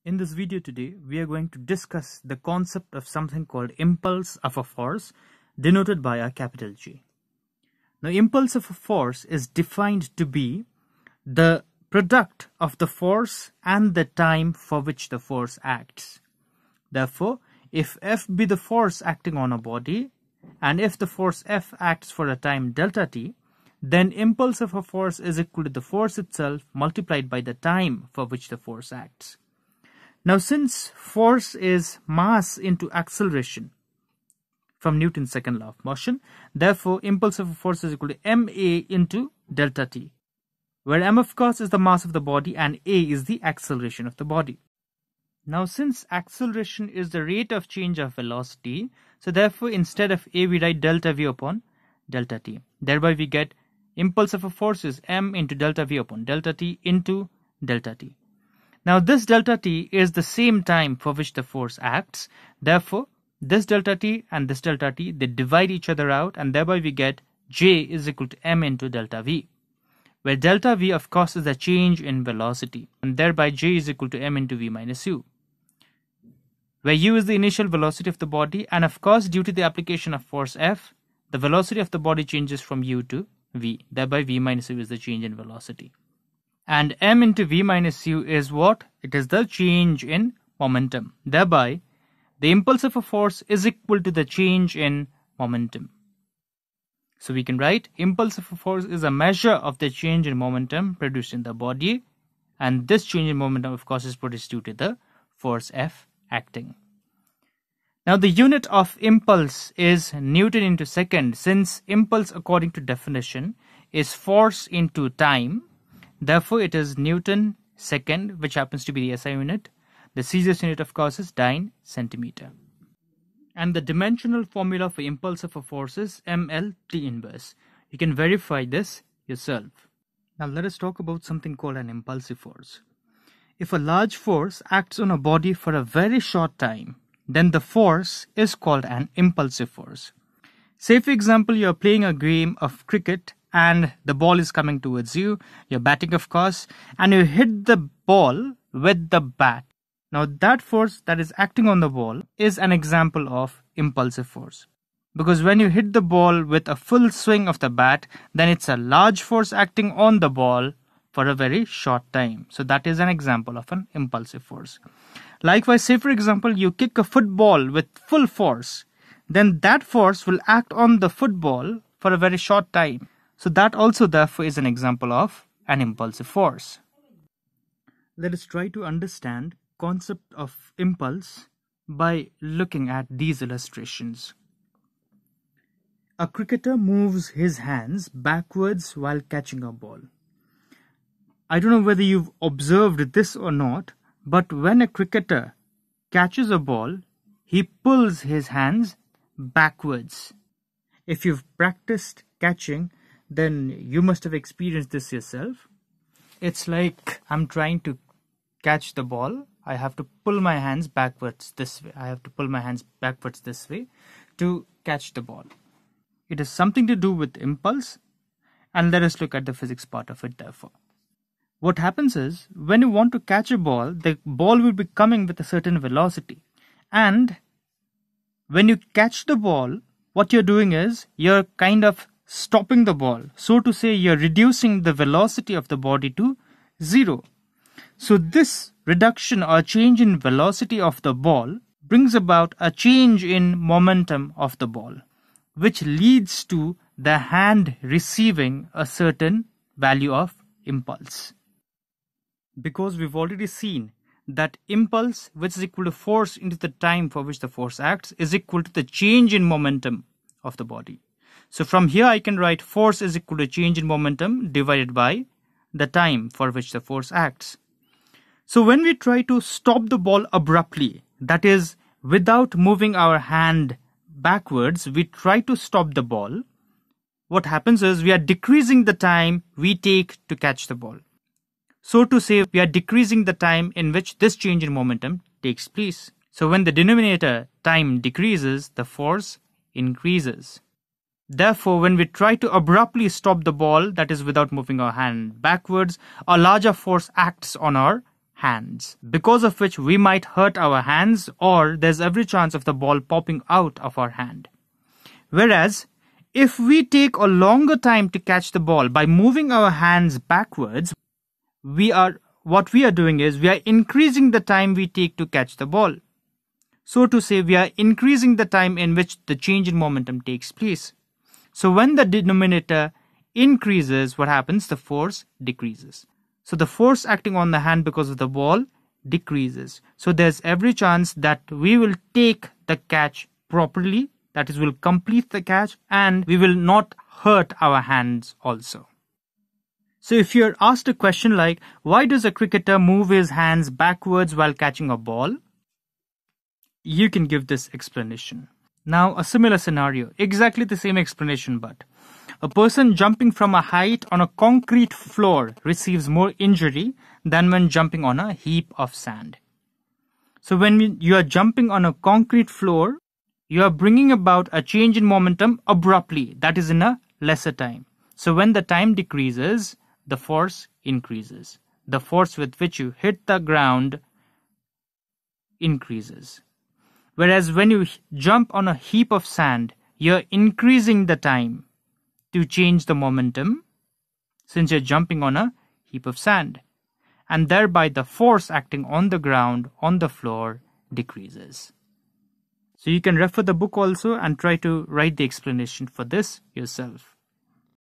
In this video today, we are going to discuss the concept of something called impulse of a force, denoted by a capital G. Now, impulse of a force is defined to be the product of the force and the time for which the force acts. Therefore, if F be the force acting on a body, and if the force F acts for a time delta t, then impulse of a force is equal to the force itself multiplied by the time for which the force acts. Now, since force is mass into acceleration from Newton's second law of motion, therefore impulse of a force is equal to ma into delta t, where m of course is the mass of the body and a is the acceleration of the body. Now, since acceleration is the rate of change of velocity, so therefore instead of a we write delta v upon delta t. Thereby we get impulse of a force is m into delta v upon delta t into delta t. Now, this delta t is the same time for which the force acts. Therefore, this delta t and this delta t, they divide each other out, and thereby we get j is equal to m into delta v, where delta v of course is the change in velocity, and thereby j is equal to m into v minus u, where u is the initial velocity of the body, and of course due to the application of force F, the velocity of the body changes from u to v, thereby v minus u is the change in velocity. And m into v minus u is what? It is the change in momentum. Thereby, the impulse of a force is equal to the change in momentum. So we can write impulse of a force is a measure of the change in momentum produced in the body, and this change in momentum of course is produced due to the force F acting. Now, the unit of impulse is Newton into second, since impulse according to definition is force into time. Therefore, it is Newton second, which happens to be the SI unit. The Celsius unit, of course, is dyne centimeter. And the dimensional formula for impulse of a force is ml T inverse. You can verify this yourself. Now, let us talk about something called an impulsive force. If a large force acts on a body for a very short time, then the force is called an impulsive force. Say, for example, you are playing a game of cricket and the ball is coming towards you, you're batting of course, and you hit the ball with the bat. Now, that force that is acting on the ball is an example of impulsive force. Because when you hit the ball with a full swing of the bat, then it's a large force acting on the ball for a very short time. So that is an example of an impulsive force. Likewise, say for example, you kick a football with full force, then that force will act on the football for a very short time. So that also therefore is an example of an impulsive force. Let us try to understand concept of impulse by looking at these illustrations. A cricketer moves his hands backwards while catching a ball. I don't know whether you've observed this or not, but when a cricketer catches a ball, he pulls his hands backwards. If you've practiced catching, then you must have experienced this yourself. It's like I'm trying to catch the ball. I have to pull my hands backwards this way. I have to pull my hands backwards this way to catch the ball. It has something to do with impulse, and let us look at the physics part of it therefore. What happens is, when you want to catch a ball, the ball will be coming with a certain velocity. And when you catch the ball, what you're doing is, you're kind of stopping the ball. So to say, you're reducing the velocity of the body to 0. So this reduction or change in velocity of the ball brings about a change in momentum of the ball, which leads to the hand receiving a certain value of impulse. Because we've already seen that impulse, which is equal to force into the time for which the force acts, is equal to the change in momentum of the body. So from here I can write force is equal to change in momentum divided by the time for which the force acts. So when we try to stop the ball abruptly, that is without moving our hand backwards, we try to stop the ball. What happens is we are decreasing the time we take to catch the ball. So to say, we are decreasing the time in which this change in momentum takes place. So when the denominator time decreases, the force increases. Therefore, when we try to abruptly stop the ball, that is without moving our hand backwards, a larger force acts on our hands, because of which we might hurt our hands, or there's every chance of the ball popping out of our hand. Whereas, if we take a longer time to catch the ball by moving our hands backwards, what we are doing is we are increasing the time we take to catch the ball. So to say, we are increasing the time in which the change in momentum takes place. So when the denominator increases, what happens? The force decreases. So the force acting on the hand because of the ball decreases. So there's every chance that we will take the catch properly, that is, we'll complete the catch, and we will not hurt our hands also. So if you're asked a question like, why does a cricketer move his hands backwards while catching a ball? You can give this explanation. Now, a similar scenario, exactly the same explanation, but a person jumping from a height on a concrete floor receives more injury than when jumping on a heap of sand. So when you are jumping on a concrete floor, you are bringing about a change in momentum abruptly, that is in a lesser time. So when the time decreases, the force increases. The force with which you hit the ground increases. Whereas when you jump on a heap of sand, you're increasing the time to change the momentum, since you're jumping on a heap of sand. And thereby the force acting on the ground, on the floor, decreases. So you can refer the book also and try to write the explanation for this yourself.